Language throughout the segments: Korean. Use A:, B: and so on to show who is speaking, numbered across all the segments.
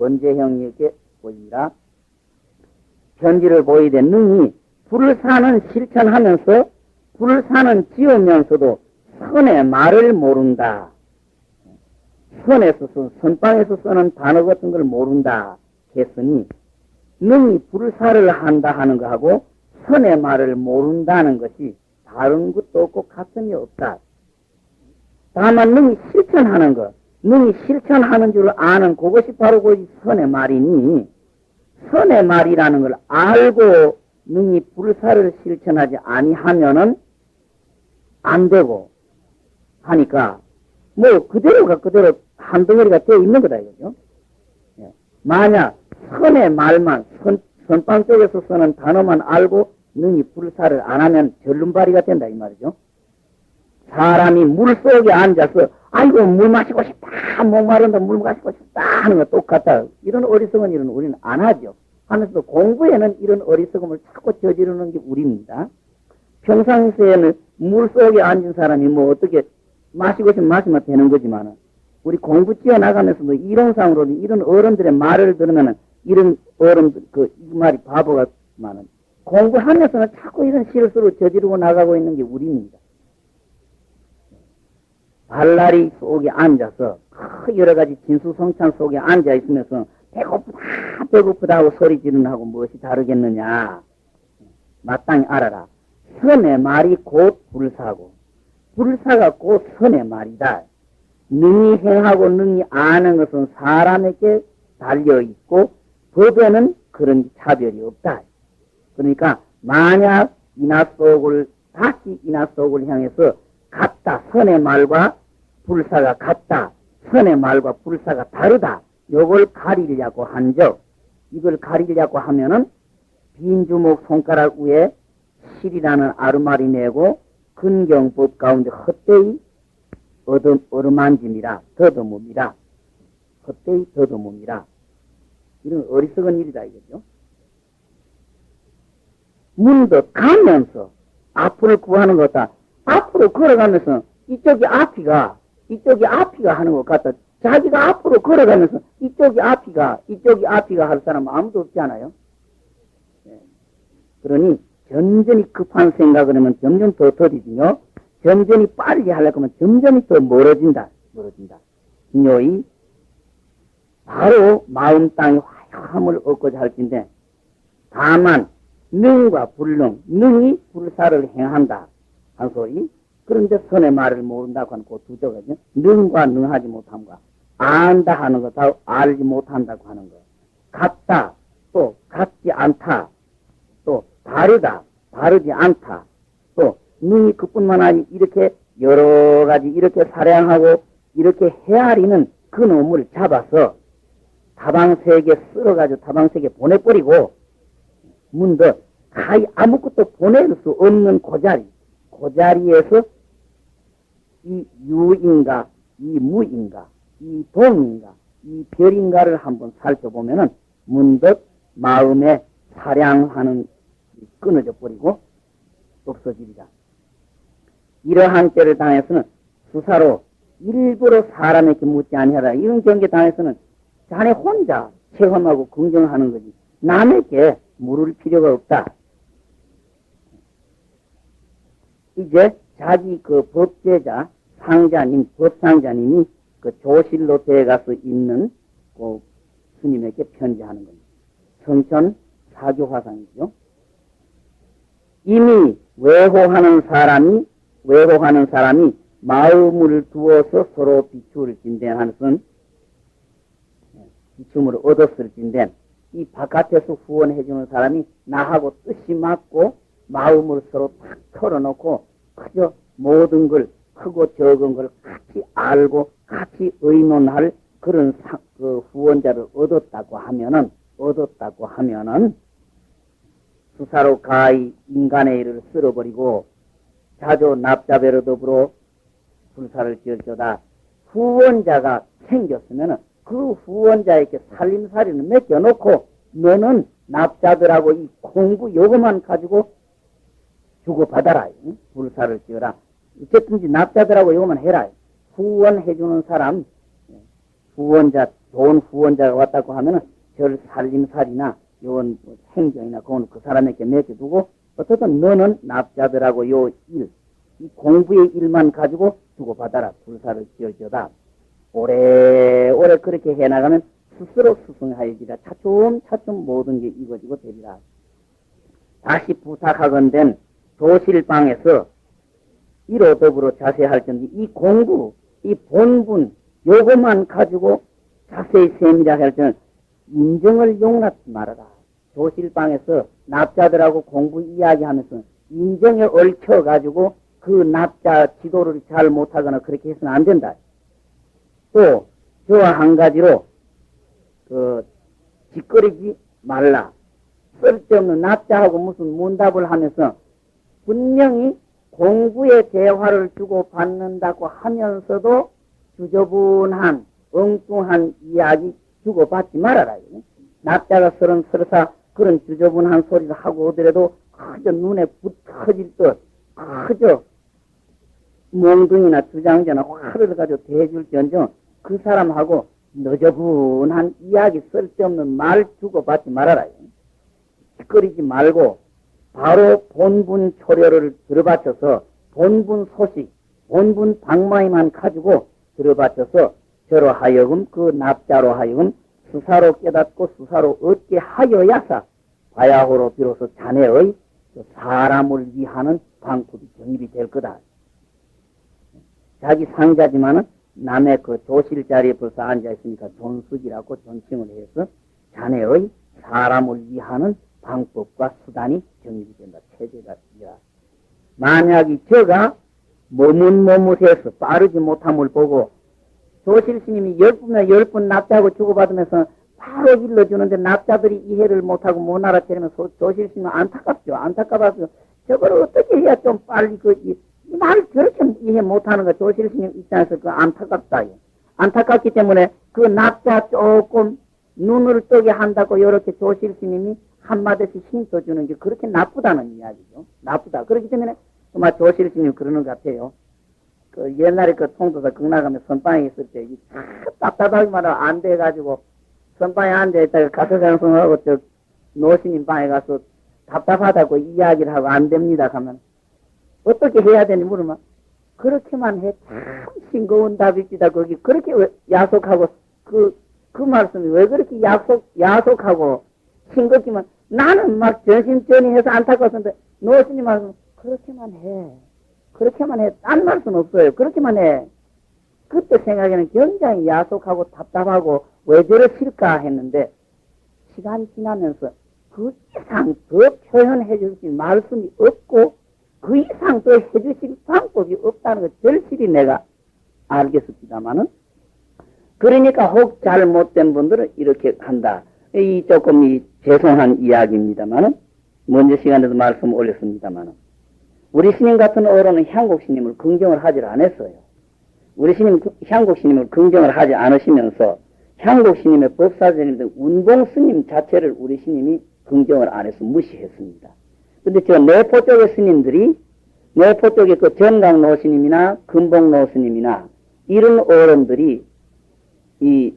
A: 번제형에게 보이니라. 편지를 보이되 능히 불사는 실천하면서 불사는 지으면서도 선의 말을 모른다. 선에서 선방에서 쓰는 단어 같은 걸 모른다 했으니 능히 불사를 한다 하는 거하고 선의 말을 모른다는 것이 다른 것도 없고 같음이 없다. 다만 능히 실천하는 것, 능히 실천하는 줄 아는 그것이 바로 그 선의 말이니 선의 말이라는 걸 알고 능히 불사를 실천하지 아니하면은 안 되고 하니까 뭐 그대로가 그대로 한 덩어리가 되어 있는 거다 이거죠. 예. 만약 선의 말만 선방 쪽에서 쓰는 단어만 알고 능히 불사를 안 하면 절름발이가 된다 이 말이죠. 사람이 물속에 앉아서 아이고 물 마시고 싶다 목마른다 물 마시고 싶다 하는 거 똑같다. 이런 어리석은 일은 우리는 안 하죠. 하면서도 공부에는 이런 어리석음을 자꾸 저지르는 게 우리입니다. 평상시에는 물속에 앉은 사람이 뭐 어떻게 마시고 싶으면 마시면 되는 거지만 우리 공부 지어 나가면서도 이론상으로는 이런 어른들의 말을 들으면 이런 어른들 이 말이 바보 같지만 공부하면서는 자꾸 이런 실수를 저지르고 나가고 있는 게 우리입니다. 발라리 속에 앉아서 여러 가지 진수성찬 속에 앉아 있으면서 배고프다 하고 소리 지르는 하고 무엇이 다르겠느냐. 마땅히 알아라. 선의 말이 곧 불사고 불사가 곧 선의 말이다. 능히 행하고 능히 아는 것은 사람에게 달려있고 법에는 그런 차별이 없다. 그러니까 만약 다시 인하 속을 향해서 같다. 선의 말과 불사가 같다. 선의 말과 불사가 다르다. 요걸 가리려고 한적. 이걸 가리려고 하면은 빈 주먹 손가락 위에 실이라는 아르마리 내고 근경법 가운데 헛되이 어루만짐이라 더듬음이라 헛되이 더듬음이라 이런 어리석은 일이다 이거죠. 문득 가면서 앞을 구하는 것다. 앞으로 걸어가면서 이쪽이 앞이가 하는 것 같다. 자기가 앞으로 걸어가면서 이쪽이 앞이가 할 사람 아무도 없지 않아요? 네. 그러니 점점이 급한 생각을 하면 점점 더 더디지요. 점점이 빠르게 하려고 하면 점점이 더 멀어진다. 진요이 바로 마음 땅에 화염을 얻고자 할진데 다만 능과 불능, 능이 불사를 행한다 한 소리. 그런데 선의 말을 모른다고 하는 그 두 조거든요. 능과 능하지 못함과 안다 하는 것하고 알지 못한다고 하는 것. 같다, 또 같지 않다, 또 다르다, 다르지 않다, 또 능이 그뿐만 아니 이렇게 여러 가지 이렇게 사량하고 이렇게 헤아리는 그 놈을 잡아서 다방색에 쓸어가지고 다방색에 보내버리고 문득 가히 아무것도 보낼 수 없는 그 자리에서 이 유인가, 이 무인가, 이 동인가, 이 별인가를 한번 살펴보면은 문득 마음에 사량하는 끊어져 버리고 없어지리라. 이러한 때를 당해서는 수사로 일부러 사람에게 묻지 아니하라. 이런 경계 당해서는 자네 혼자 체험하고 긍정하는 거지 남에게 물을 필요가 없다. 이제 자기 그 법제자 상자님, 법상자님이 그 조실로 되어가서 있는 그 스님에게 편지하는 겁니다. 성천 사교화상이죠. 이미 외호하는 사람이 마음을 두어서 서로 비추를 진대하는 비춤을 얻었을 진대 이 바깥에서 후원해주는 사람이 나하고 뜻이 맞고 마음을 서로 탁 털어놓고 그저 모든 걸 크고 적은 걸 같이 알고 같이 의논할 그런 그 후원자를 얻었다고 하면은 수사로 가히 인간의 일을 쓸어버리고 자조 납자배로 더불어 불사를 지을저다. 후원자가 생겼으면은 그 후원자에게 살림살이는 맡겨놓고 너는 납자들하고 이 공부 요것만 가지고 주고받아라. 불사를 지어라. 어쨌든지 납자들하고 요것만 해라. 후원해주는 사람, 후원자 좋은 후원자가 왔다고 하면은 절 살림살이나 요원 행정이나 그건 그 사람에게 맡겨두고 어쨌든 너는 납자들하고 요 일, 이 공부의 일만 가지고 주고받아라. 불사를 지어줘다. 오래오래 그렇게 해나가면 스스로 스승하여지라. 차츰차츰 모든 게 이루어지고 되리라. 다시 부탁하건된 조실방에서 이로더불어 자세할 텐데 이 공부, 이 본분 요것만 가지고 자세히 세밀하게 할 때는 인정을 용납지 말아라. 조실방에서 납자들하고 공부 이야기하면서 인정에 얽혀가지고 그 납자 지도를 잘 못하거나 그렇게 해서는 안 된다. 또 저와 한 가지로 짓거리지 말라. 쓸데없는 납자하고 무슨 문답을 하면서 분명히 공부에 대화를 주고 받는다고 하면서도 주저분한 엉뚱한 이야기 주고받지 말아라. 납자가 서른서르사 그런 주저분한 소리를 하고 오더라도 그저 눈에 붓 터질 듯 그저 몽둥이나 주장자나 화를 가지고 대줄지언정 그 사람하고 너저분한 이야기 쓸데없는 말 주고받지 말아라. 찌꺼리지 말고 바로 본분 초려를 들어바쳐서 본분 소식, 본분 방망이만 가지고 들어바쳐서 저로 하여금 그 납자로 하여금 수사로 깨닫고 수사로 얻게 하여야사 바야호로 비로소 자네의 사람을 위하는 방법이 정립이 될 거다. 자기 상자지만은 남의 그 조실 자리에 벌써 앉아있으니까 존숙이라고 존칭을 해서 자네의 사람을 위하는 방법과 수단이 정립이 된다. 체제가 이라. 만약에 저가 머뭇머뭇해서 빠르지 못함을 보고 조실 스님이 10분이나 10분 납자하고 주고받으면서 바로 일러주는데 납자들이 이해를 못하고 못 알아채려면 조실 스님은 안타깝죠. 안타까워서 저걸 어떻게 해야 좀 빨리 이 말 저렇게 이해 못하는 거 조실 스님 입장에서 그 안타깝다. 안타깝기 때문에 그 납자 조금 눈을 뜨게 한다고 이렇게 조실 스님이 한마디씩 힌트 주는 게 그렇게 나쁘다는 이야기죠. 나쁘다. 그렇기 때문에 정말 조실 스님 그러는 것 같아요. 그 옛날에 그 통도사 극락하면 선방에 있을 때 답답하게 말하면 안 돼가지고 선방에 앉아있다가 가서장성하고 저 노신님 방에 가서 답답하다고 이야기를 하고 안 됩니다 하면 어떻게 해야 되니 물으면 그렇게만 해. 참 싱거운 답입니다. 거기 그렇게 야속하고 그 말씀이 왜 그렇게 야속하고 싱겁지만 나는 막 전심전이해서 안타까웠는데 노신님 말씀 그렇게만 해. 그렇게만 해. 딴 말씀 없어요. 그렇게만 해. 그때 생각에는 굉장히 야속하고 답답하고 왜 저러실까 했는데 시간이 지나면서 그 이상 더 표현해 주실 말씀이 없고 그 이상 더 해주실 방법이 없다는 걸 절실히 내가 알겠습니다만은 그러니까 혹 잘못된 분들은 이렇게 한다. 이 조금 죄송한 이야기입니다만은 먼저 시간에도 말씀 올렸습니다만은 우리 스님 같은 어른은 향국 스님을 긍정을 하질 않았어요. 우리 스님 향국 스님을 긍정을 하지 않으시면서 향국 스님의 법사스님들 운봉 스님 자체를 우리 스님이 긍정을 안 해서 무시했습니다. 근데 저 내포 쪽의 스님들이 내포 쪽의 그 전강노 스님이나 금봉노 스님이나 이런 어른들이 이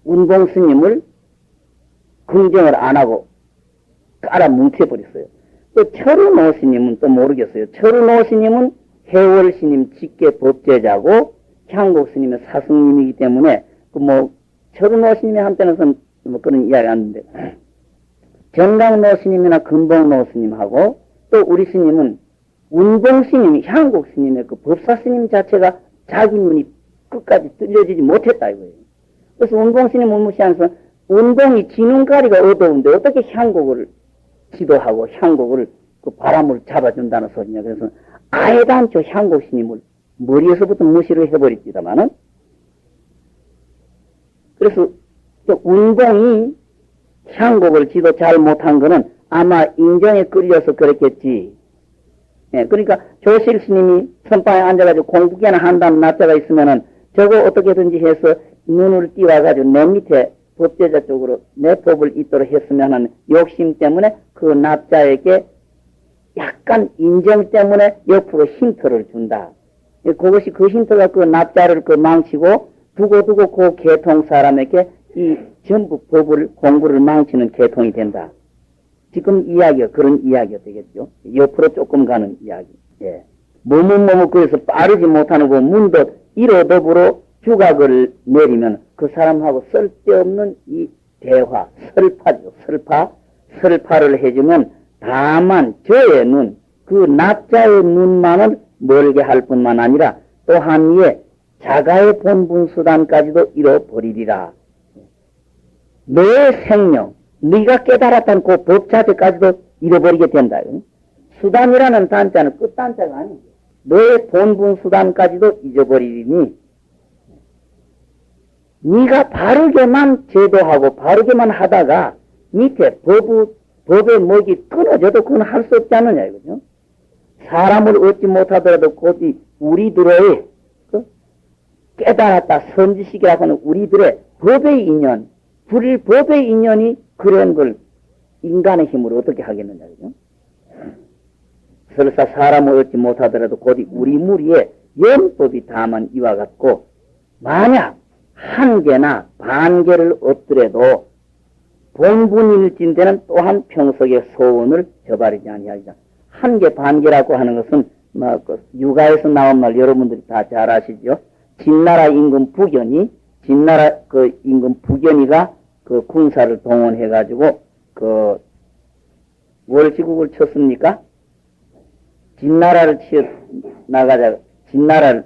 A: 운봉 스님을 긍정을 안 하고 깔아 뭉쳐버렸어요. 또 철우노 스님은 또 모르겠어요. 철우노 스님은 해월 스님 직계 법제자고 향국 스님의 사승님이기 때문에 그 철우노 스님의 한편에서는 그런 이야기 하는데 정강노 스님이나 금봉노 스님하고 또 우리 스님은 운봉 스님, 향국 스님의 그 법사 스님 자체가 자기 눈이 끝까지 뚫려지지 못했다 이거예요. 그래서 운봉 스님을 무시하면서 운봉이 지눈가리가 어두운데 어떻게 향국을 지도하고 향국을 그 바람을 잡아준다는 소리냐. 그래서 아예단초 향국 스님을 머리에서부터 무시를 해버립니다만은 그래서 운봉이 향국을 지도 잘 못한 거는 아마 인정에 끌려서 그랬겠지. 예, 그러니까 조실 스님이 선방에 앉아가지고 공부기나 한다는 납자가 있으면은 저거 어떻게든지 해서 눈을 띄워가지고 내 밑에 법제자 쪽으로 내 법을 있도록 했으면 하는 욕심 때문에 그 납자에게 약간 인정 때문에 옆으로 힌트를 준다. 그것이 그 힌트가 그 납자를 그 망치고 두고두고 그 계통 사람에게 이 전부 법을 공부를 망치는 계통이 된다. 지금 이야기가 그런 이야기가 되겠죠. 옆으로 조금 가는 이야기. 예. 머뭇머뭇 그래서 빠르지 못하는 그 문도 이로더불어 주각을 내리면 그 사람하고 쓸데없는 이 대화, 설파죠. 설파를 해주면 다만 저의 눈, 그 납자의 눈만을 멀게 할 뿐만 아니라 또 한위에 자가의 본분 수단까지도 잃어버리리라. 너의 생명, 네가 깨달았다는 그 법자체까지도 잃어버리게 된다. 수단이라는 단자는 끝단자가 아니죠. 너의 본분 수단까지도 잊어버리리니 네가 바르게만 제도하고 바르게만 하다가 밑에 법의 목이 끊어져도 그건 할 수 없지 않느냐 이거죠. 사람을 얻지 못하더라도 곧이 우리들의 깨달았다 선지식이라고 하는 우리들의 법의 인연, 법의 인연이 그런 걸 인간의 힘으로 어떻게 하겠느냐 그죠. 설사 사람을 얻지 못하더라도 곧이 우리 무리에 영법이 다만 이와 같고 만약 한 개나 반 개를 얻더라도 본분일진대는 또한 평석의 소원을 저버리지 아니하리라. 한 개, 반 개라고 하는 것은 육아에서 나온 말 여러분들이 다 잘 아시죠? 진나라 임금 부견이 진나라 그 임금 부견이가 그 군사를 동원해 가지고 그 월지국을 쳤습니까? 진나라를 치어 나가자 진나라를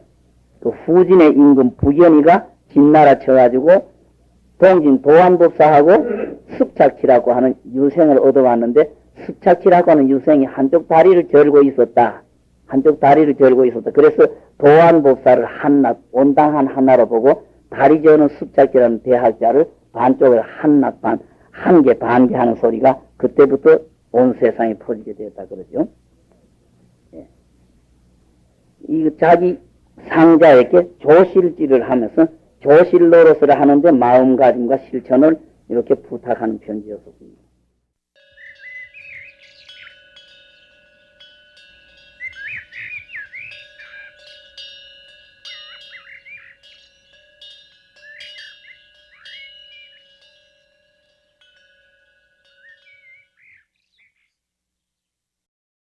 A: 그 후진의 임금 부견이가 진나라 쳐가지고 동진 도안법사하고 습착치라고 하는 유생을 얻어왔는데 습착치라고 하는 유생이 한쪽 다리를 절고 있었다. 그래서 도안법사를 한낱 온당한 하나로 보고 다리 저는 습착치라는 대학자를 반쪽을 한낱 한 개 반 개 하는 소리가 그때부터 온 세상에 퍼지게 되었다 그러죠. 예. 이 자기 상자에게 조실질을 하면서 조실 노릇을 하는데 마음가짐과 실천을 이렇게 부탁하는 편지였습니다.